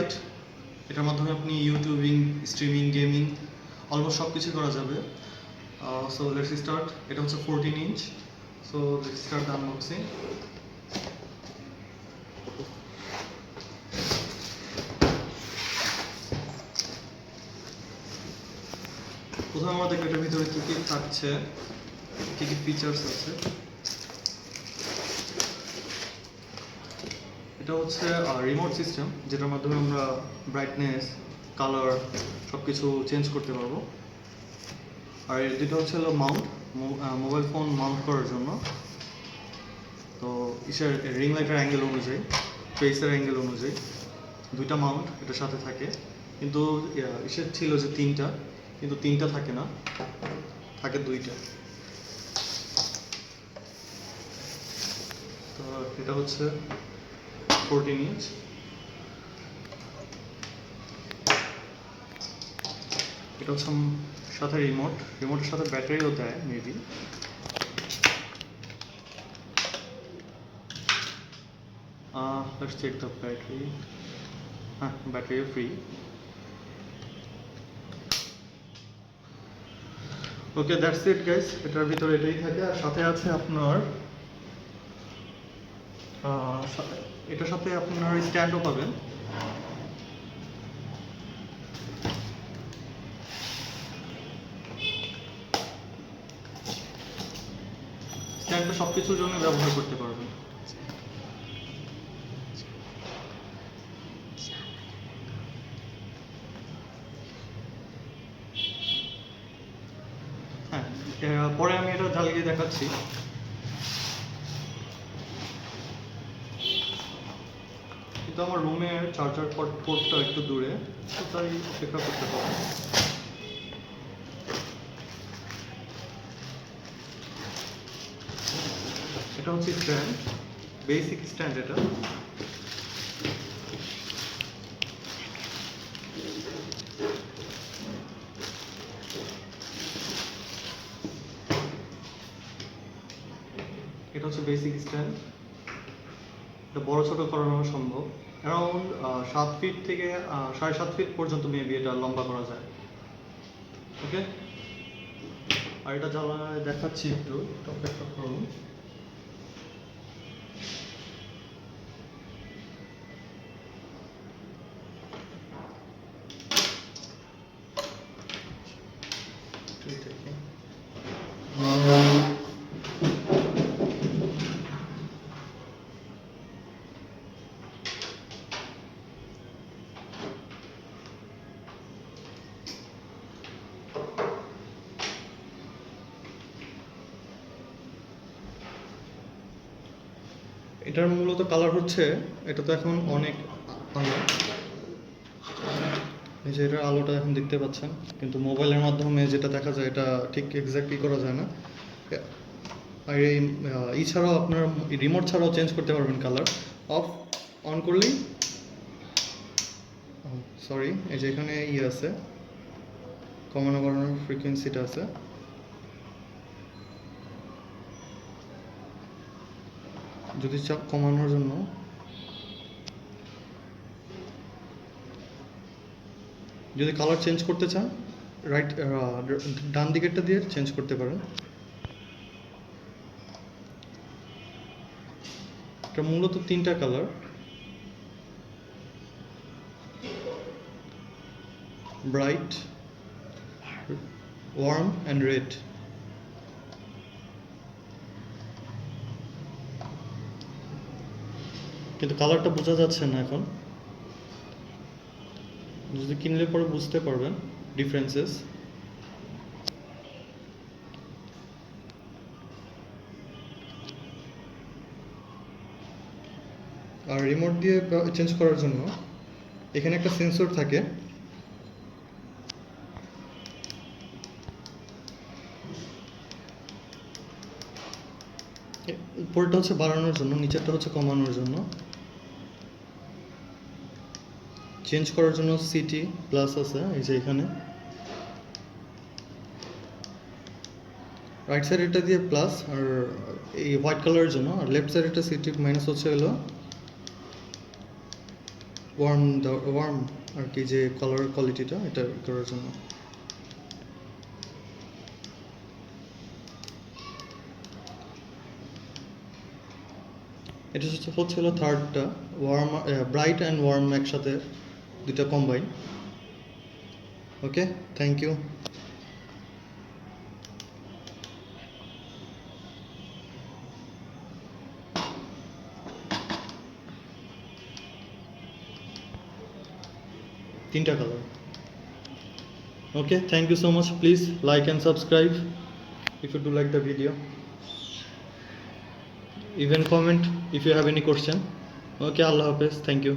Light, এটার মাধ্যমে আপনি ইউটিউবিং, স্ট্রিমিং, গেমিং অলমোস্ট সব কিছু করা যাবে। So let's start. এটা হচ্ছে 14 inch. So let's start the unboxing. প্রথমে আমরা দেখব এটার ভিতরে কী কী থাকছে, কী কী ফিচার্স আছে। এটা হচ্ছে রিমোট সিস্টেম, যেটার মাধ্যমে আমরা ব্রাইটনেস, কালার সব কিছু চেঞ্জ করতে পারবো। আর যেটা হচ্ছে হলো মাউন্ট, মোবাইল ফোন মাউন্ট করার জন্য। তো ইসের রিং লাইটের অ্যাঙ্গেল অনুযায়ী, ফেসের অ্যাঙ্গেল অনুযায়ী দুইটা মাউন্ট এটার সাথে থাকে। কিন্তু ইসের ছিল যে তিনটা, কিন্তু তিনটা থাকে না, থাকে দুইটা। তো এটা হচ্ছে 14 ইঞ্চ। এটা হচ্ছে সাথে রিমোটের সাথে ব্যাটারিও দেয় maybe. Let's check the battery. Battery free. Okay, that's it guys. এটার ভিতরে এটাই থাকে। আর সাথে আছে আপনার এটার সাথে আপনার স্ট্যান্ডও পাবেন। স্ট্যান্ডটা সব কিছুর জন্য ব্যবহার করতে পারবেন। পরে আমি এটা জ্বালিয়ে দেখাচ্ছি। কিন্তু আমার রুমের চার্জার পোর্টটা একটু দূরে, তো তাই অপেক্ষা করতে হবে। এটা হচ্ছে স্ট্যান্ড, বেসিক স্ট্যান্ড। এটা এটা হচ্ছে বেসিক স্ট্যান্ড। এটা বড় ছোট করানো সম্ভব। অ্যারাউন্ড 7 ফিট থেকে 7.5 ফিট পর্যন্ত মেবি এটা লম্বা করা যায়। ওকে, আর এটা জ্বালায় দেখাচ্ছি, একটু অপেক্ষা করুন। এটার মূলত কালার হচ্ছে, এটা তো এখন অনেক আলো, এই যে এটার আলোটা এখন দেখতে পাচ্ছেন, কিন্তু মোবাইলের মাধ্যমে যেটা দেখা যায় এটা ঠিক এক্স্যাক্টলি করা যায় না। আর এই ছাড়াও আপনার রিমোট ছাড়াও চেঞ্জ করতে পারবেন কালার। অফ অন করলেই, সরি, এই যে এখানে আছে, কমানো বাড়ানোর ফ্রিকোয়েন্সিটা আছে। যদি চাপ কমানোর জন্য, যদি কালার চেঞ্জ করতে চান, ডান দিকেরটা দিয়ে চেঞ্জ করতে পারেন। এটা মূলত তিনটা colour, bright, warm and red. কিন্তু কালারটা বোঝা যাচ্ছে না এখন, যদি কিনলে পরে বুঝতে পারবেন ডিফারেন্সেস। আর রিমোট দিয়ে চেঞ্জ করার জন্য এখানে একটা সেন্সর থাকে, উপরটা হচ্ছে বাড়ানোর জন্য, নিচেরটা হচ্ছে কমানোর জন্য। চেঞ্জ করার জন্য সিটি প্লাস আছে, এই যে এখানে রাইট সাইড এটা দিয়ে প্লাস, আর এই হোয়াইট কালারের জন্য, আর লেফট সাইড এটা সিটি মাইনাস হচ্ছে হলো ওয়ার্ম আর কি, যে কালার কোয়ালিটিটা এটা করার জন্য। এটা হচ্ছিল থার্ডটা, ওয়ার্ম, ব্রাইট অ্যান্ড ওয়ার্ম একসাথে দুটা কম্বাইন। Okay, thank you. তিনটা colour. Okay, thank you so much. Please like and subscribe if you do like the video. Even comment if you have any question. Okay, Allah Hafiz. Thank you.